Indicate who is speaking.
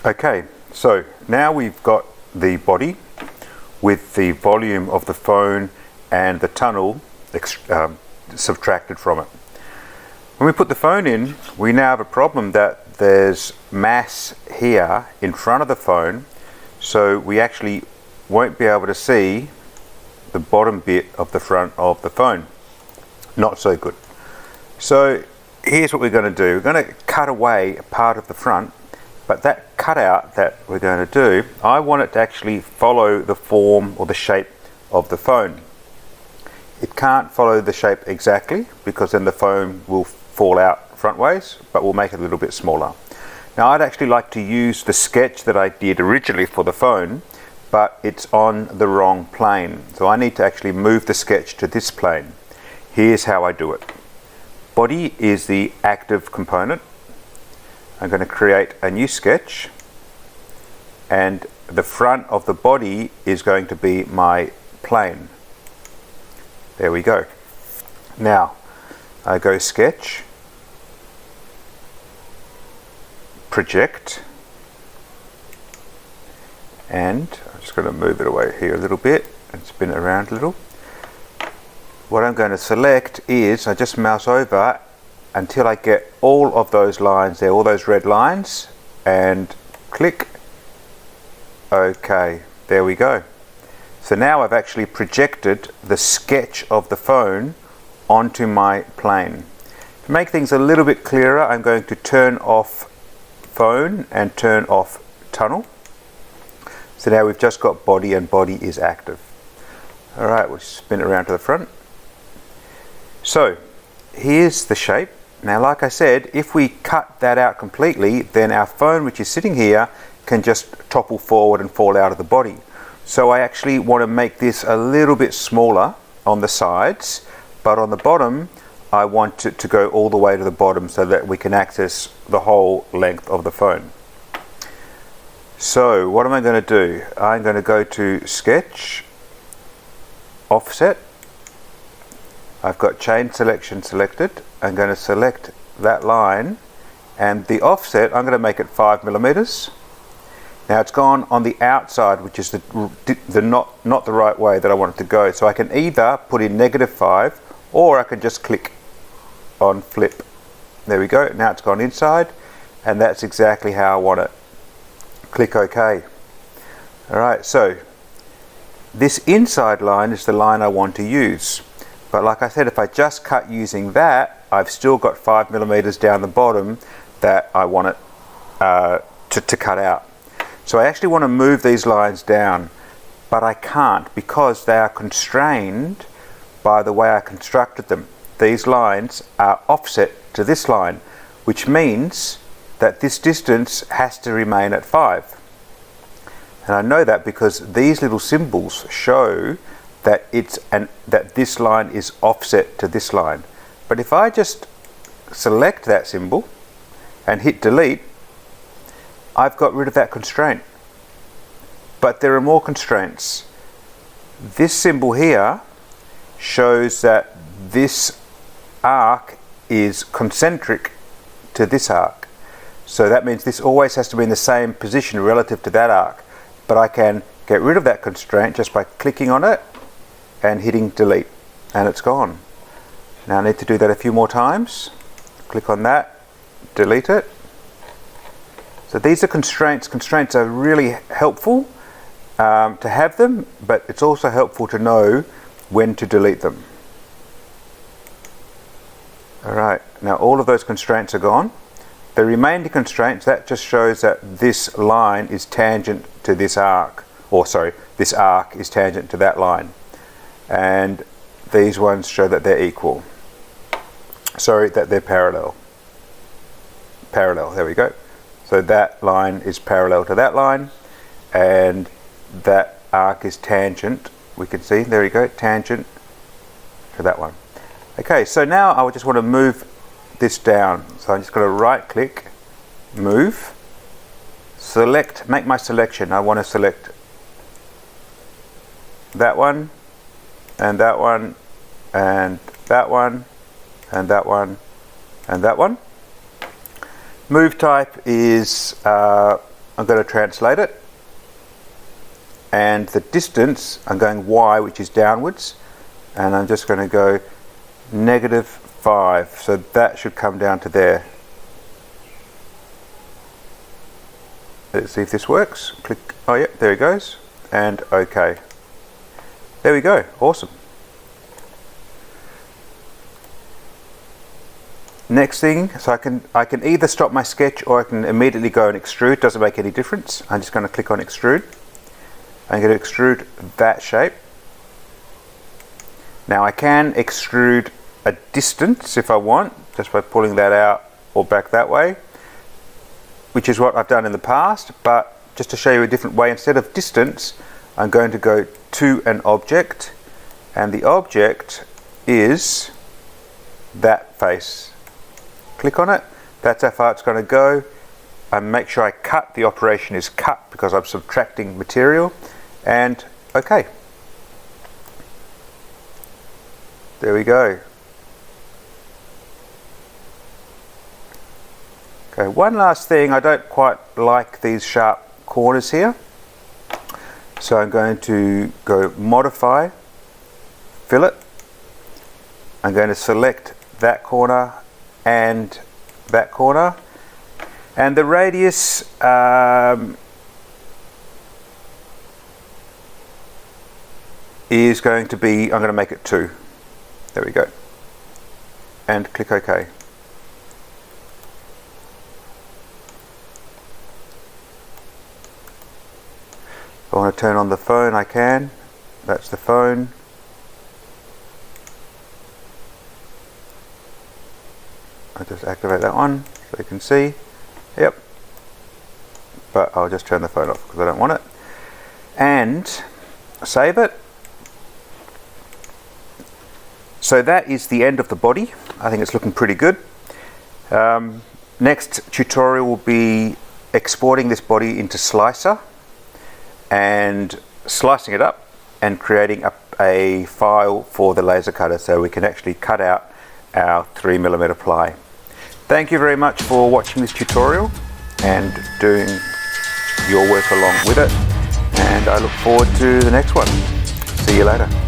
Speaker 1: Okay, so now we've got the body with the volume of the phone and the tunnel subtracted from it. When we put the phone in, we now have a problem that there's mass here in front of the phone, so we actually won't be able to see the bottom bit of the front of the phone. Not so good. So here's what we're going to do. We're going to cut away a part of the front, but that cutout that we're going to do, I want it to actually follow the form or the shape of the phone. It can't follow the shape exactly because then the phone will fall out front ways, but we'll make it a little bit smaller. Now I'd actually like to use the sketch that I did originally for the phone, but it's on the wrong plane. So I need to actually move the sketch to this plane. Here's how I do it. Body is the active component. I'm going to create a new sketch, and the front of the body is going to be my plane. There we go. Now I go sketch, project, and I'm just going to move it away here a little bit and spin it around a little. What I'm going to select is, I just mouse over until I get all of those lines there, all those red lines, and click OK. There we go. So now I've actually projected the sketch of the phone onto my plane. To make things a little bit clearer, I'm going to turn off phone and turn off tunnel. So now we've just got body, and body is active. Alright, we'll spin it around to the front. So here's the shape. Now like I said, if we cut that out completely, then our phone, which is sitting here, can just topple forward and fall out of the body. So I actually want to make this a little bit smaller on the sides, but on the bottom I want it to go all the way to the bottom so that we can access the whole length of the phone. So what am I going to do? I'm going to go to Sketch, Offset. I've got Chain Selection selected. I'm going to select that line, and the offset, I'm going to make it 5 millimeters. Now it's gone on the outside, which is not the right way that I want it to go. So I can either put in -5, or I can just click on flip. There we go. Now it's gone inside, and that's exactly how I want it. Click OK. Alright, so this inside line is the line I want to use. But like I said, if I just cut using that, I've still got 5 millimeters down the bottom that I want it to cut out. So I actually want to move these lines down, but I can't because they are constrained by the way I constructed them. These lines are offset to this line, which means that this distance has to remain at 5. And I know that because these little symbols show that that this line is offset to this line. But if I just select that symbol and hit delete, I've got rid of that constraint. But there are more constraints. This symbol here shows that this arc is concentric to this arc. So that means this always has to be in the same position relative to that arc. But I can get rid of that constraint just by clicking on it and hitting delete, and it's gone. Now I need to do that a few more times. Click on that, delete it. So these are constraints. Constraints are really helpful to have them, but it's also helpful to know when to delete them. Alright, now all of those constraints are gone. The remaining constraints, that just shows that this line is tangent to this arc, or sorry, this arc is tangent to that line. And these ones show that they're equal. Sorry, that they're parallel. Parallel, there we go. So that line is parallel to that line, and that arc is tangent. We can see, there we go, tangent to that one. Okay, so now I would just want to move this down. So I'm just going to right click, move, select, make my selection. I want to select that one, and that one, and that one, and that one, and that one. Move type is I'm going to translate it, and the distance I'm going Y, which is downwards, and I'm just going to go -5, so that should come down to there. Let's see if this works. Click, oh yeah, there it goes, and OK. There we go, awesome. Next thing, so I can either stop my sketch or I can immediately go and extrude. Doesn't make any difference. I'm just going to click on extrude. I'm going to extrude that shape. Now I can extrude a distance if I want, just by pulling that out or back that way, which is what I've done in the past. But just to show you a different way, instead of distance, I'm going to go to an object, and the object is that face. Click on it, that's how far it's going to go, and make sure I cut, the operation is cut because I'm subtracting material, and OK. There we go. Okay, one last thing, I don't quite like these sharp corners here, so I'm going to go modify, fillet. I'm going to select that corner and that corner, and the radius is going to be, I'm going to make it 2. There we go, and click OK. If I want to turn on the phone, I can. That's the phone. I'll just activate that one so you can see. Yep. But I'll just turn the phone off because I don't want it. And save it. So that is the end of the body. I think it's looking pretty good. Next tutorial will be exporting this body into Slicer and slicing it up and creating a file for the laser cutter so we can actually cut out our 3mm ply. Thank you very much for watching this tutorial and doing your work along with it, and I look forward to the next one. See you later.